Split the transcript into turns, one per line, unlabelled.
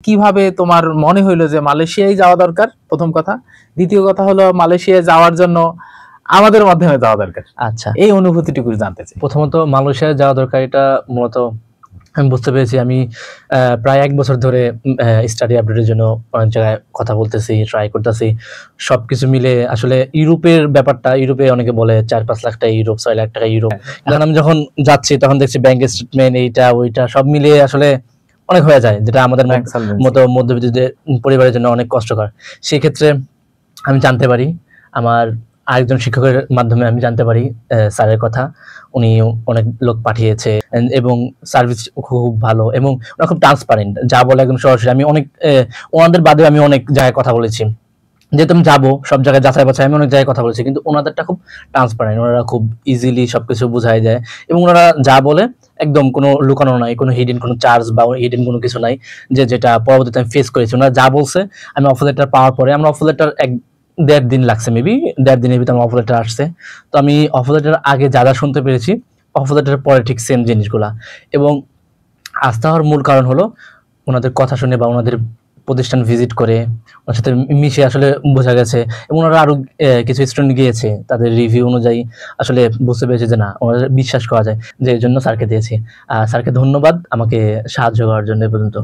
কিভাবে তোমার মনে হইলো যে মালয়েশিয়ায় যাওয়া দরকার, প্রথম কথা। দ্বিতীয় কথা হলো মালয়েশিয়ায় যাওয়ার জন্য আমাদের মাধ্যমে যাওয়া দরকার।
আচ্ছা,
এই অনুভূতিটুকু জানতে চাই।
প্রথমত মালয়েশিয়া যাওয়া দরকার, এটা মূলত আমি বুঝতে পেরেছি। আমি প্রায় 1 বছর ধরে স্টাডি আপডেটের জন্য অনেক জায়গায় কথা বলতেছি, ট্রাই করতেছি। সবকিছু মিলে আসলে ইউরোপের ব্যাপারটা, ইউরোপে অনেকে বলে 4-5 লাখ টাকা ইউরোপ, 6 লাখ টাকা ইউরোপ। এখন আমি যখন যাচ্ছি তখন দেখছি ব্যাংক স্টেটমেন্ট এইটা ওইটা সব মিলিয়ে আসলে অনেক হয়ে যায়, যেটা আমাদের মতো মধ্যবিত্ত পরিবারের জন্য অনেক কষ্টকর। সেক্ষেত্রে আমি জানতে পারি, আমার আরেকজন শিক্ষকের মাধ্যমে আমি জানতে পারি স্যারের কথা। উনি অনেক লোক পাঠিয়েছে এবং সার্ভিস খুব ভালো এবং ওরা খুব ট্রান্সপারেন্ট, যা বলে একদম সরাসরি। আমি অনেক ওনাদের বাদে আমি অনেক জায়গায় কথা বলেছি, যেহেতু আমি যাবো সব জায়গায় যাচাই বাছাই, আমি অনেক জায়গায় কথা বলেছি, কিন্তু ওনাদেরটা খুব ট্রান্সপারেন্ট। ওনারা খুব ইজিলি সবকিছু বুঝাই দেয় এবং ওনারা যা বলে একদম কোনো লুকানো নাই, কোনো হিডেন কোনো চার্জ বা হিডেন কোনো কিছু নাই, যেটা পরবর্তীতে আমি ফেস করেছি। ওনারা যা বলছে, আমি অফার লেটার পাওয়ার পরে, আমরা অফার লেটার 1-1.5 দিন লাগছে, মেবি 1.5 দিনের ভিতরে আমার অফার লেটার আসছে। তো আমি অফার লেটার আগে যা যা শুনতে পেরেছি, অফার লেটারের পরে ঠিক সেম জিনিসগুলা। এবং আস্থা হওয়ার মূল কারণ হলো ওনাদের কথা শুনে বা ওনাদের প্রতিষ্ঠান ভিজিট করে ওনার সাথে মিশে আসলে বোঝা গেছে। এবং ওনারা আরো কিছু স্টুডেন্ট গিয়েছে, তাদের রিভিউ অনুযায়ী আসলে বুঝতে পেরেছে যে না, ওনাদের বিশ্বাস করা যায়, যে এই জন্য স্যারকে দিয়েছি। স্যারকে ধন্যবাদ আমাকে সাহায্য করার জন্য এ পর্যন্ত।